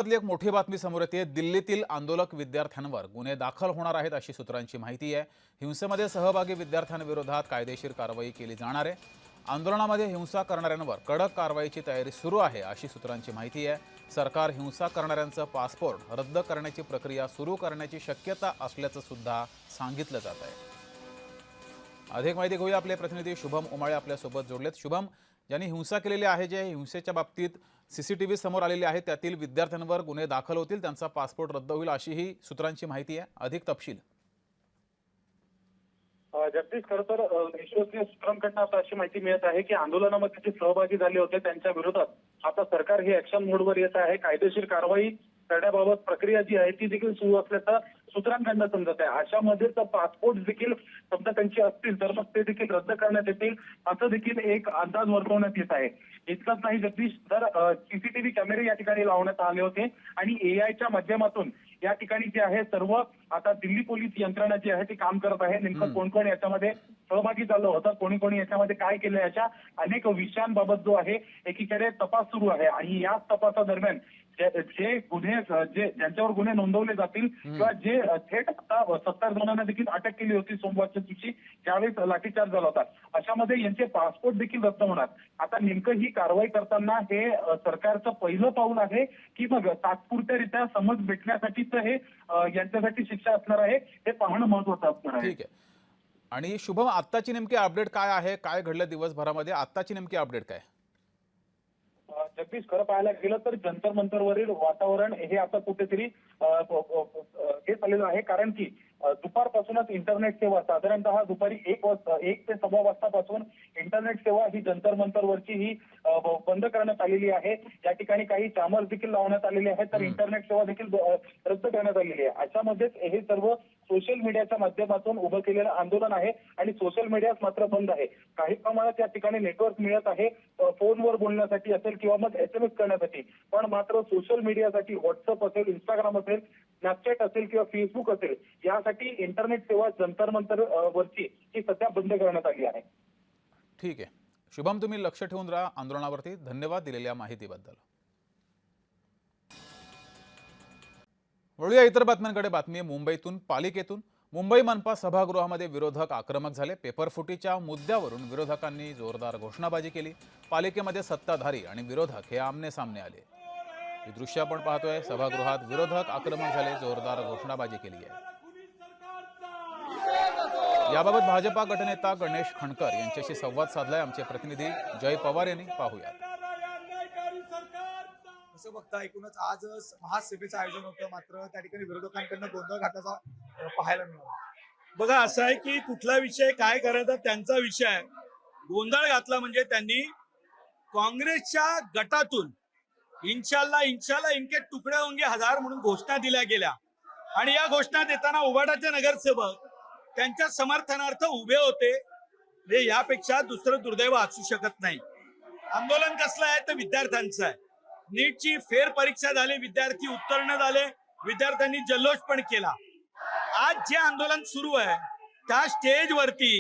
त्यातली एक मोठी बातमी समोर येते। दिल्लीतील आंदोलक विद्यार्थ्यांवर गुन्हे दाखल होणार आहेत अशी सूत्रांची माहिती आहे। हिंसेमध्ये सहभागी विद्यार्थ्यांविरोधात कायदेशीर कारवाई केली जाणार आहे। आंदोलनामध्ये हिंसा करणाऱ्यांवर कडक कारवाईची तयारी सुरू आहे अशी सूत्रांची माहिती आहे। सरकार हिंसा करणाऱ्यांचा पासपोर्ट रद्द करण्याची प्रक्रिया सुरू करण्याची शक्यता असल्याचं सुद्धा सांगितलं जात आहे। अधिक माहिती घेऊया, आपले प्रतिनिधी शुभम उमाळे आपल्या सोबत जोडलेत। शुभम, ज्यांनी हिंसा केलेली आहे, जे हिंसेच्या बाबतीत सीसीटीव्ही समोर आलेले आहे, त्यातील विद्यार्थ्यांवर गुन्हे दाखल होतील, त्यांचा पासपोर्ट रद्द होईल अशी ही सूत्रांची माहिती आहे। अधिक तपशील। जगदीश, खरं तर विश्वसनीय सूत्रांकडून आता अशी माहिती मिळत आहे की आंदोलनामध्ये जे सहभागी झाले होते त्यांच्या विरोधात आता सरकार हे ऍक्शन मोडवर येत आहे। कायदेशीर कारवाई करण्याबाबत प्रक्रिया जी आहे ती देखील सुरू असल्याचं सूत्रांकडून समजत आहे। अशामध्ये पासपोर्ट देखील समजा त्यांचे असतील तर मग ते देखील रद्द करण्यात येतील असं देखील एक अंदाज वर्तवण्यात येत आहे। इतकंच नाही जगदीश, तर सीसीटीव्ही कॅमेरे या ठिकाणी लावण्यात आले होते आणि एआयच्या माध्यमातून या ठिकाणी जे आहे सर्व आता दिल्ली पोलीस यंत्रणा जी आहे ती काम करत आहे। नेमकं कोण कोण याच्यामध्ये सहभागी झालं होतं, कोणी कोणी याच्यामध्ये काय केलं, याच्या अनेक विषयांबाबत जो आहे एकीकडे तपास सुरू आहे आणि याच तपासादरम्यान जे गुन्हे ज्यांच्यावर गुन्हे नोंदवले जातील किंवा जे थेट आता 70 जणांना देखील अटक केली होती सोमवारच्या दिवशी ज्यावेळेस लाठीचार्ज झाला होता, अशामध्ये यांचे पासपोर्ट देखील रद्द होणार। आता नेमकं ही कारवाई करताना हे सरकारचं पहिलं पाऊल आहे की मग तात्पुरत्यारित्या समज भेटण्यासाठीच हे यांच्यासाठी शिक्षा असणार आहे, हे पाहणं महत्वाचं असणार आहे। ठीक आहे। आणि शुभम, आत्ताची नेमकी अपडेट काय आहे, काय घडलं दिवसभरामध्ये, आत्ताची नेमकी अपडेट काय? जगदीश, खरं पाहायला गेलं तर जंतर मंतरवरील वातावरण हे आता कुठेतरी हे झालेलं आहे, कारण की दुपारपासूनच इंटरनेट सेवा साधारणतः दुपारी 1 ते सव्वा वाजतापासून इंटरनेट सेवा ही जंतर मंतरवरची ही बंद करण्यात आलेली आहे। या ठिकाणी काही टायमर देखील लावण्यात आलेले आहेत, तर इंटरनेट सेवा देखील रद्द करण्यात आलेली आहे। अशामध्येच हे सर्व सोशल मीडियाच्या माध्यमातून उभं केलेलं आंदोलन आहे आणि सोशल मीडिया मात्र बंद आहे। काही प्रमाणात या ठिकाणी नेटवर्क मिळत आहे फोनवर बोलण्यासाठी असेल किंवा मग SMS करण्यासाठी, पण मात्र सोशल मीडियासाठी व्हॉट्सअप असेल, इंस्टाग्राम असेल, स्नॅपचॅट असेल किंवा फेसबुक असेल, यासाठी इंटरनेट सेवा जंतर मंतर वरची ही सध्या बंद करण्यात आली आहे। ठीक आहे शुभम, तुम्ही लक्ष ठेवून राहा आंदोलनावरती। धन्यवाद दिलेल्या माहितीबद्दल। वळूया इतर बातम्यांकडे। बातमी मुंबईतून, पालिकेतून। मुंबई मनपा सभागृहामध्ये विरोधक आक्रमक झाले। पेपरफुटीच्या मुद्द्यावरून विरोधकांनी जोरदार घोषणाबाजी केली। पालिकेमध्ये सत्ताधारी आणि विरोधक हे आमने सामने आले। ही दृश्य आपण पाहतोय। सभागृहात विरोधक आक्रमक झाले, जोरदार घोषणाबाजी केली आहे। याबाबत भाजपा गटनेता गणेश खणकर यांच्याशी संवाद साधलाय आमचे प्रतिनिधी जय पवार यांनी। पाहूयात। असं बघता एकूणच आज महासभेचं आयोजन होतं, मात्र त्या ठिकाणी विरोधकांकडून गोंधळ घातल्याचा पाहायला मिळाला। बघा, असं आहे की कुठला विषय काय करायचा त्यांचा विषय आहे। गोंधळ घातला म्हणजे त्यांनी काँग्रेसच्या गटातून इंशाल्लाह इंशाल्लाह इनके तुकडे होंगे हजार म्हणून घोषणा दिल्या गेल्या आणि या घोषणा देताना उबाटाचे नगरसेवक त्यांच्या समर्थनार्थ उभे होते। हे यापेक्षा दुसरं दुर्दैव असू शकत नाही। आंदोलन कसलं आहे तर विद्यार्थ्यांचं आहे। नीटची फेर परीक्षा झाली, विद्यार्थी उत्तीर्ण झाले, विद्यार्थ्यांनी जल्लोष पण केला। आज जे आंदोलन सुरू आहे त्या स्टेजवरती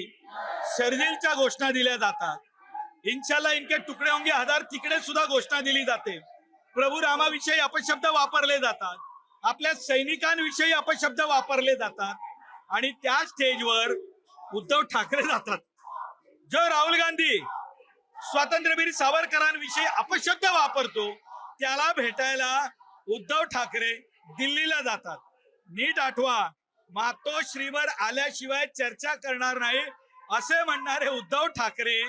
शर्जीलच्या घोषणा दिल्या जातात। इंशाल्लाह इनके तुकडे होंगे हजार तिकडे सुद्धा घोषणा दिली जाते। प्रभू रामाविषयी अपशब्द वापरले जातात, आपल्या सैनिकांविषयी अपशब्द वापरले जातात आणि त्या स्टेजवर उद्धव ठाकरे जातात। जो राहुल गांधी स्वातंत्र्यवीर सावरकरांविषयी अपशब्द वापरतो त्याला भेटायला उद्धव ठाकरे दिल्लीला जातात। नीट आठवा, मातोश्रीवर आल्याशिवाय चर्चा करणार नाही असे म्हणणारे उद्धव ठाकरे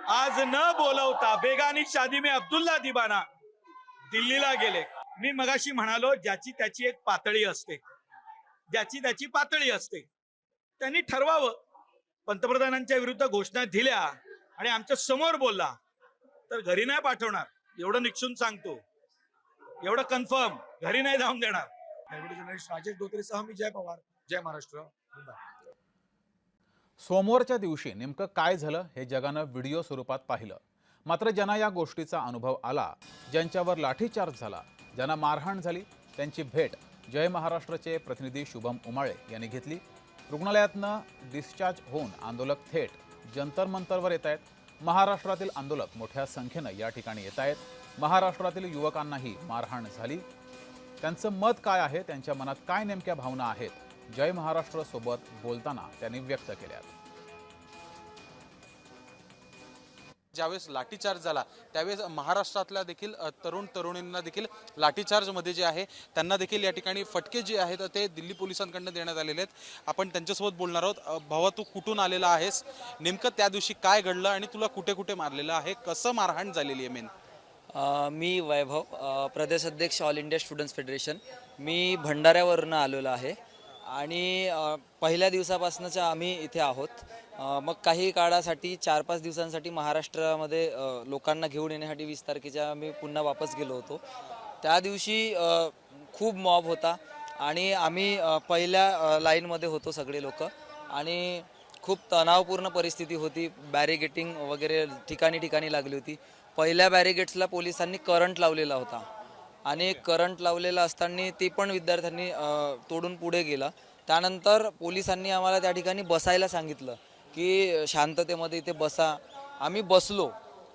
आज न बोलवता बेगानी शादी में अब्दुल्ला दिवाना दिल्लीला गेले। मी मगाशी म्हणालो, ज्याची त्याची एक पातळी असते, ज्याची त्याची पातळी असते। त्यांनी ठरवावं, पंतप्रधानांच्या विरुद्ध घोषणा दिल्या आणि आमच्या समोर बोलला तर घरी नाही पाठवणार, एवढं निक्षून सांगतो, एवढं कन्फर्म, घरी नाही जाऊन देणार। जर्नलिस्ट राजेश धोत्रेसह मी जय पवार, जय महाराष्ट्र, मुंबई। सोमवारच्या दिवशी नेमकं काय झालं हे जगानं व्हिडिओ स्वरूपात पाहिलं, मात्र ज्यांना या गोष्टीचा अनुभव आला, ज्यांच्यावर लाठीचार्ज झाला, ज्यांना मारहाण झाली, त्यांची भेट जय महाराष्ट्राचे प्रतिनिधी शुभम उमाळे यांनी घेतली। रुग्णालयातनं डिस्चार्ज होऊन आंदोलक थेट जंतर मंतरवर येत आहेत। महाराष्ट्रातील आंदोलक मोठ्या संख्येनं या ठिकाणी येत आहेत। महाराष्ट्रातील युवकांनाही मारहाण झाली। त्यांचं मत काय आहे, त्यांच्या मनात काय नेमक्या भावना आहेत, जय महाराष्ट्र सोबत बोलताना त्यांनी व्यक्त केल्यात. ज्यावेळेस लाठीचार्ज झाला त्यावेळेस महाराष्ट्रातल्या देखील तरुण तरुणींना देखील लाठीचार्जमध्ये जे आहे त्यांना देखील या ठिकाणी फटके जे आहेत ते दिल्ली पोलिसांकडून देण्यात आलेले आहेत. आपण त्यांच्यासोबत बोलणार आहोत. भावा, तू कुठून आलेला आहेस, नेमकं त्या दिवशी काय घडलं आणि तुला कुठे कुठे मारलेलं आहे, कसं मारहाण झालेली आहे मेन? मी वैभव, प्रदेश अध्यक्ष ऑल इंडिया स्टुडंट्स फेडरेशन. मी भंडाऱ्यावरून आलेलो आहे आणि पहिल्या दिवसापासूनच आम्ही इथे आहोत. मग काही काळासाठी 4-5 दिवसांसाठी महाराष्ट्रामध्ये लोकांना घेऊन येण्यासाठी 20 तारखेच्या आम्ही पुन्हा वापस गेलो होतो. त्या दिवशी खूप मॉब होता आणि आम्ही पहिल्या लाईनमध्ये होतो सगळे लोक आणि खूप तणावपूर्ण परिस्थिती होती. बॅरिगेटिंग वगैरे ठिकाणी लागली होती. पहिल्या बॅरिगेट्सला पोलिसांनी करंट लावलेला होता आणि करंट लावलेला असताना ते पण विद्यार्थ्यांनी तोडून पुढे गेला. त्यानंतर पोलिसांनी आम्हाला त्या ठिकाणी बसायला सांगितलं की शांततेमध्ये इथे बसा. आम्ही बसलो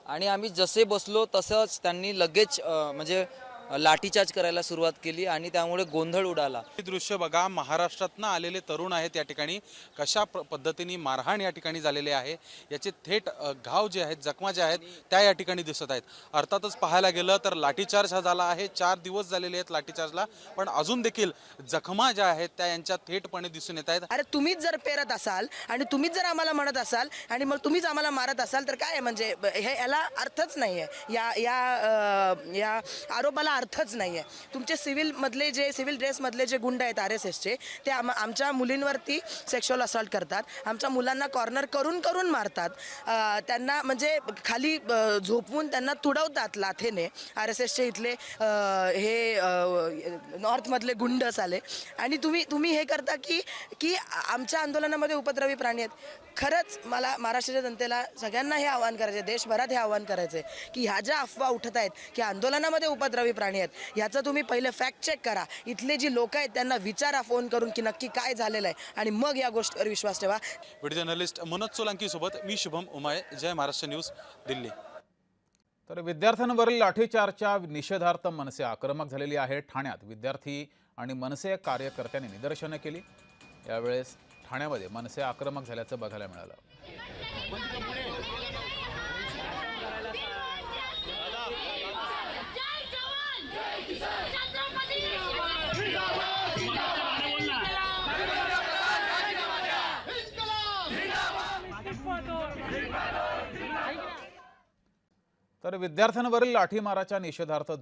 आणि आम्ही जसे बसलो तसंच त्यांनी लगेच म्हणजे लाठीचार्ज करायला सुरुवात केली आणि त्यामुळे गोंधळ उडाला. हे दृश्य बघा, महाराष्ट्रातनं आलेले तरुण आहेत या ठिकाणी कशा पद्धतीने मारहाण या ठिकाणी झालेले आहे याचे थेट घाव जे आहेत, जखमा ज्या आहेत त्या या ठिकाणी दिसत आहेत. अर्थातच पाहायला गेलं तर लाठीचार्ज हा झाला आहे. 4 दिवस झालेले आहेत लाठीचार्जला, पण अजून देखील जखमा ज्या आहेत त्या यांच्या थेटपणे दिसून येत आहेत. अरे तुम्हीच जर पेरत असाल आणि तुम्हीच जर आम्हाला म्हणत असाल आणि मग तुम्हीच आम्हाला मारत असाल तर काय म्हणजे याला अर्थच नाहीये. या आरोपाला अर्थच नाहीये. तुमचे सिव्हिल ड्रेस मधले जे गुंड आहेत RSSचे ते आमच्या मुलींवरती सेक्शुअल असॉल्ट करतात. आमच्या मुलांना कॉर्नर करून मारतात. त्यांना म्हणजे खाली झोपवून त्यांना तुडवतात लाथेने. RSSचे इथले हे नॉर्थ मधले गुंड आले आणि तुम्ही हे करता की आमच्या आंदोलनामध्ये उपद्रवी प्राणी आहेत. खरंच मला महाराष्ट्राच्या जनतेला सगळ्यांना हे आवाहन करायचं, देशभरात हे आवाहन करायचं आहे की ह्या ज्या अफवा उठत आहेत की आंदोलनामध्ये उपद्रवी प्राणी आहेत, ह्याचं तुम्ही पहिले फॅक्ट चेक करा. इथले जी लोक आहेत त्यांना विचारा फोन करून की नक्की काय झालेलं आहे आणि मग या गोष्टीवर विश्वास ठेवा. व्हिडिओ जर्नलिस्ट मनोज सोलंकी सोबत मी शुभम उमाळे, जय महाराष्ट्र न्यूज, दिल्ली. तर विद्यार्थ्यांवरील लाठीचार्जच्या निषेधार्थ मनसे आक्रमक झालेली आहे. ठाण्यात विद्यार्थी आणि मनसे कार्यकर्त्यांनी निदर्शनं केली. यावेळेस ठाण्यामध्ये मनसे आक्रमक झाल्याचं बघायला मिळालं. तर विद्यार्थ्यांवरील लाठीमाराच्या निषेधार्थ